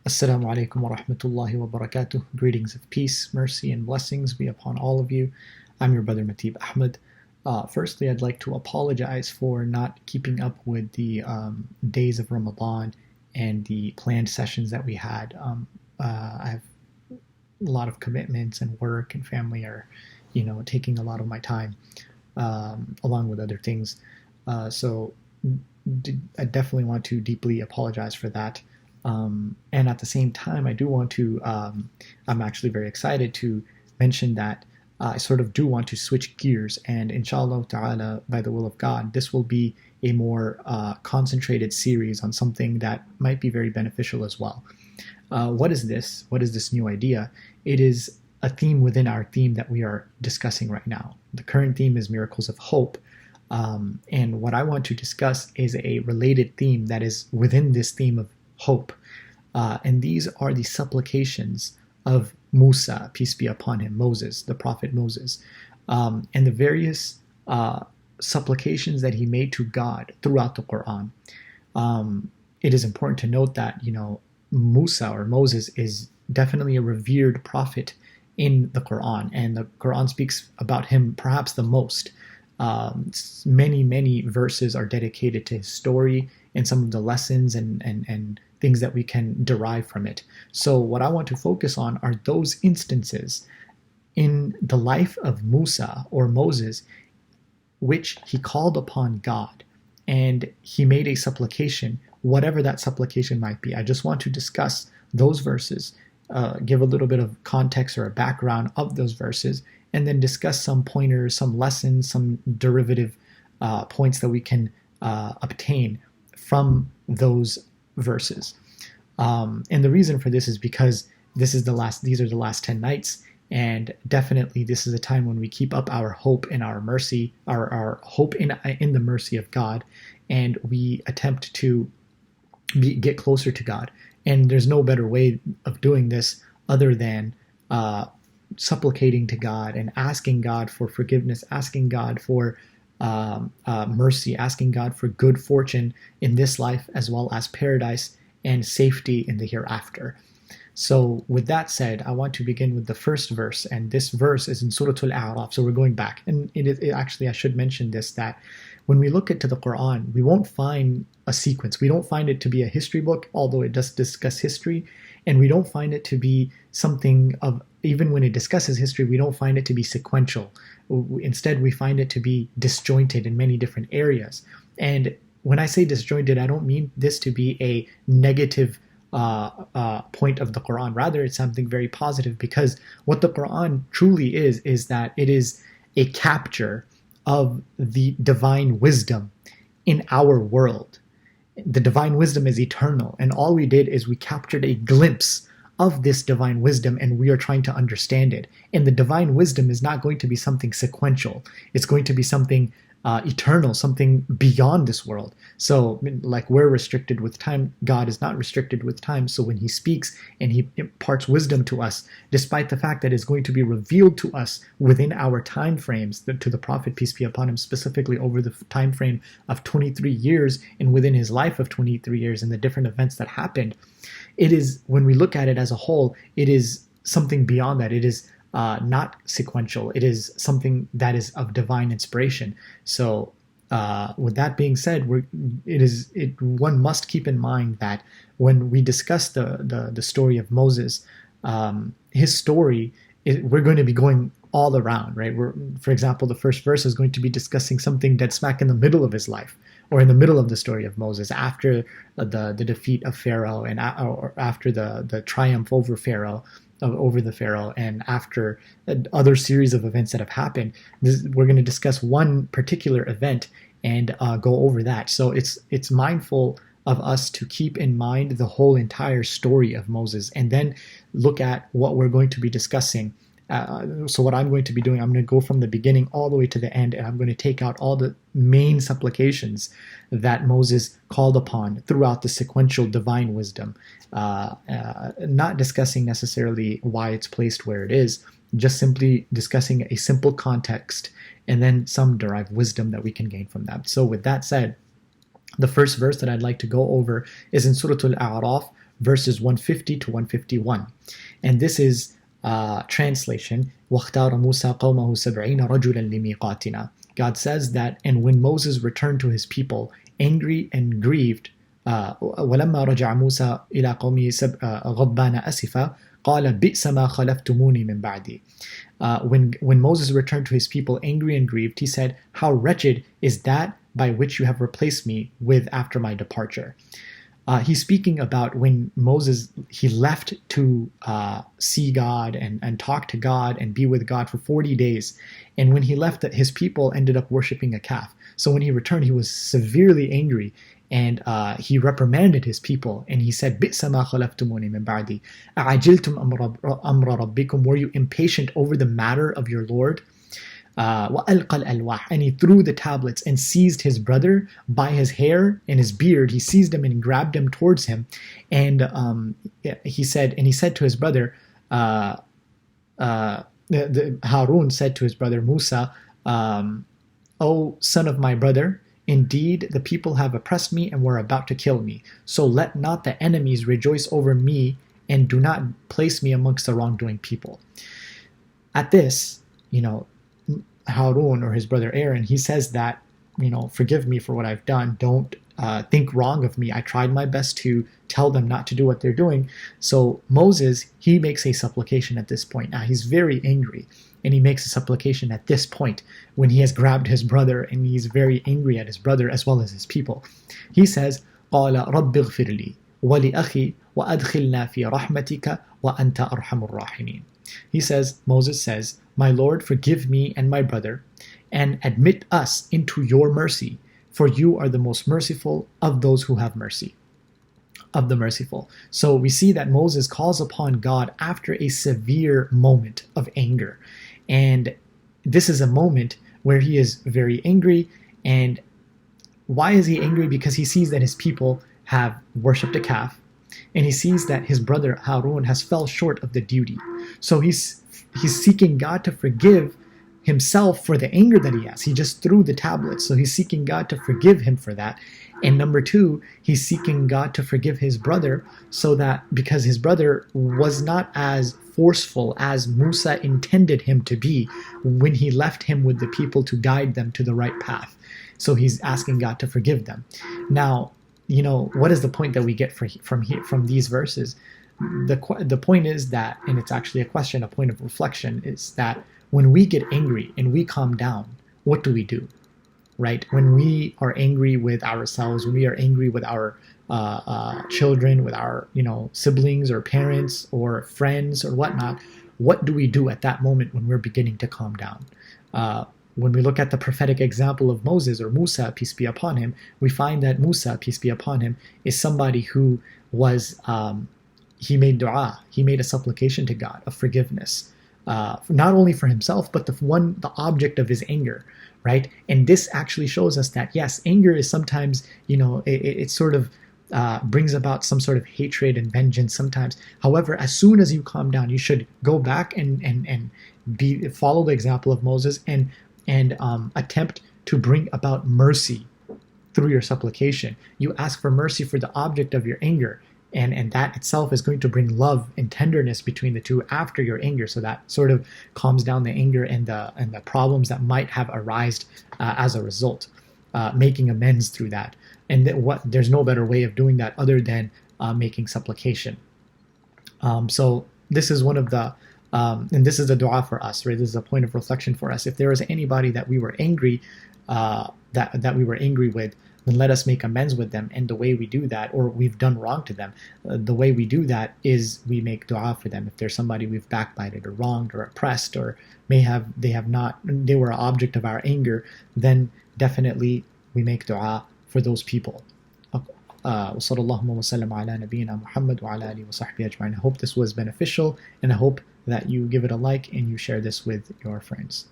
Assalamu alaikum wa rahmatullahi wa barakatuh. Greetings of peace, mercy, and blessings be upon all of you. I'm your brother Matib Ahmed. Firstly, I'd like to apologize for not keeping up with the days of Ramadan and the planned sessions that we had. I have a lot of commitments, and work and family are, taking a lot of my time, along with other things. So I definitely want to deeply apologize for that. And at the same time, I do want to, I'm actually very excited to mention that I sort of do want to switch gears, and inshallah ta'ala, by the will of God, this will be a more concentrated series on something that might be very beneficial as well. What is this? What is this new idea? It is a theme within our theme that we are discussing right now. The current theme is miracles of hope. And what I want to discuss is a related theme that is within this theme of hope. And these are the supplications of Musa, peace be upon him, Moses, the prophet Moses, and the various supplications that he made to God throughout the Quran. It is important to note that, Musa or Moses is definitely a revered prophet in the Quran, and the Quran speaks about him perhaps the most. Many verses are dedicated to his story and some of the lessons and things that we can derive from it. So what I want to focus on are those instances in the life of Musa or Moses, which he called upon God and he made a supplication, whatever that supplication might be. I just want to discuss those verses, give a little bit of context or a background of those verses, and then discuss some pointers, some lessons, some derivative points that we can obtain from those verses. And the reason for this is because these are the last 10 nights, and definitely this is a time when we keep up our hope in our mercy, our hope in the mercy of God, and we attempt to get closer to God. And there's no better way of doing this other than supplicating to God and asking God for forgiveness, asking God for mercy, asking God for good fortune in this life as well as paradise and safety in the hereafter. So with that said, I want to begin with the first verse, and this verse is in Surah Al-A'raf. So we're going back, and actually I should mention this, that when we look into the Quran, we won't find a sequence. We don't find it to be a history book, although it does discuss history, and we don't find it to be something of, even when it discusses history, we don't find it to be sequential. Instead, we find it to be disjointed in many different areas. And when I say disjointed, I don't mean this to be a negative point of the Quran. Rather, it's something very positive, because what the Quran truly is that it is a capture of the divine wisdom in our world. The divine wisdom is eternal, and all we did is we captured a glimpse of this divine wisdom, and we are trying to understand it. And the divine wisdom is not going to be something sequential. It's going to be something eternal, something beyond this world. So like we're restricted with time, God is not restricted with time. So when he speaks and he imparts wisdom to us, despite the fact that it's going to be revealed to us within our time frames, to the Prophet, peace be upon him, specifically over the time frame of 23 years and within his life of 23 years and the different events that happened, it is, when we look at it as a whole, it is something beyond that. It is not sequential. It is something that is of divine inspiration. So with that being said, one must keep in mind that when we discuss the story of Moses, his story, we're going to be going all around, right? For example, the first verse is going to be discussing something dead smack in the middle of his life, or in the middle of the story of Moses, after the defeat of Pharaoh, and or after the triumph over Pharaoh, and after other series of events that have happened. We're going to discuss one particular event and go over that. So it's mindful of us to keep in mind the whole entire story of Moses, and then look at what we're going to be discussing. So what I'm going to be doing, I'm going to go from the beginning all the way to the end, and I'm going to take out all the main supplications that Moses called upon throughout the sequential divine wisdom, not discussing necessarily why it's placed where it is, just simply discussing a simple context and then some derived wisdom that we can gain from that. So with that said, the first verse that I'd like to go over is in Surah Al-A'raf, verses 150 to 151. And this is translation. وَاخْتَارَ مُوسَى قَوْمَهُ سَبْعِينَ رَجُلًا لِمِيقَاتِنَا. God says that, and when Moses returned to his people, angry and grieved, وَلَمَّا رَجَعَ مُوسَى إِلَى قَوْمِهِ غَضْبَانَ أَسِفًا قَالَ بِئْسَ مَا خَلَفْتُمُونِي مِنْ بَعْدِي. When Moses returned to his people angry and grieved, he said, "How wretched is that by which you have replaced me with after my departure." He's speaking about when Moses, he left to see God and talk to God and be with God for 40 days. And when he left, his people ended up worshiping a calf. So when he returned, he was severely angry, and he reprimanded his people, and he said, بِئْسَ مَا خَلَفْتُمُونِي مِنْ بَعْدِي أَعَجِلْتُمْ أَمْرَ رَبِّكُمْ. Were you impatient over the matter of your Lord? وَأَلْقَى الْأَلْوَاحَ. And he threw the tablets and seized his brother by his hair and his beard. He seized him and grabbed him towards him. And he said to his brother, Harun said to his brother Musa, "O son of my brother, indeed the people have oppressed me and were about to kill me. So let not the enemies rejoice over me, and do not place me amongst the wrongdoing people." At this, Harun, or his brother Aaron, he says that, forgive me for what I've done. Don't think wrong of me. I tried my best to tell them not to do what they're doing. So Moses, he makes a supplication at this point. Now he's very angry, and he makes a supplication at this point when he has grabbed his brother, and he's very angry at his brother as well as his people. He says, قَالَ رَبِّ اغْفِرْ لِي وَلِأَخِي وَأَدْخِلْنَا فِي رَحْمَتِكَ وَأَنْتَ أَرْحَمُ الرَّاحِمِينَ. Moses says, "My Lord, forgive me and my brother, and admit us into your mercy, for you are the most merciful of those who have mercy." Of the merciful. So we see that Moses calls upon God after a severe moment of anger. And this is a moment where he is very angry. And why is he angry? Because he sees that his people have worshipped a calf, and he sees that his brother Harun has fell short of the duty. So he's seeking God to forgive himself for the anger that he has. He just threw the tablets, so he's seeking God to forgive him for that. And number two, he's seeking God to forgive his brother, so that because his brother was not as forceful as Musa intended him to be when he left him with the people to guide them to the right path. So he's asking God to forgive them. Now, what is the point that we get from these verses? The point is that, and it's actually a question, a point of reflection, is that when we get angry and we calm down, what do we do? Right? When we are angry with ourselves, when we are angry with our children, with our siblings or parents or friends or whatnot, what do we do at that moment when we're beginning to calm down? When we look at the prophetic example of Moses, or Musa, peace be upon him, we find that Musa, peace be upon him, is somebody who was, he made dua, he made a supplication to God of forgiveness, not only for himself, but the object of his anger, right? And this actually shows us that, yes, anger is sometimes, it sort of brings about some sort of hatred and vengeance sometimes. However, as soon as you calm down, you should go back and follow the example of Moses and attempt to bring about mercy through your supplication. You ask for mercy for the object of your anger, and that itself is going to bring love and tenderness between the two after your anger. So that sort of calms down the anger and the problems that might have arisen as a result, making amends through that. And there's no better way of doing that other than making supplication. So this is one of the and this is a dua for us, right? This is a point of reflection for us. If there is anybody that we were angry, that we were angry with, then let us make amends with them. And the way we do that, or we've done wrong to them, the way we do that is we make dua for them. If there's somebody we've backbited or wronged or oppressed, or they were an object of our anger, then definitely we make dua for those people. وصلى الله وسلم على نبينا محمد وعلى آله وصحبه أجمعين. I hope this was beneficial, and I hope that you give it a like and you share this with your friends.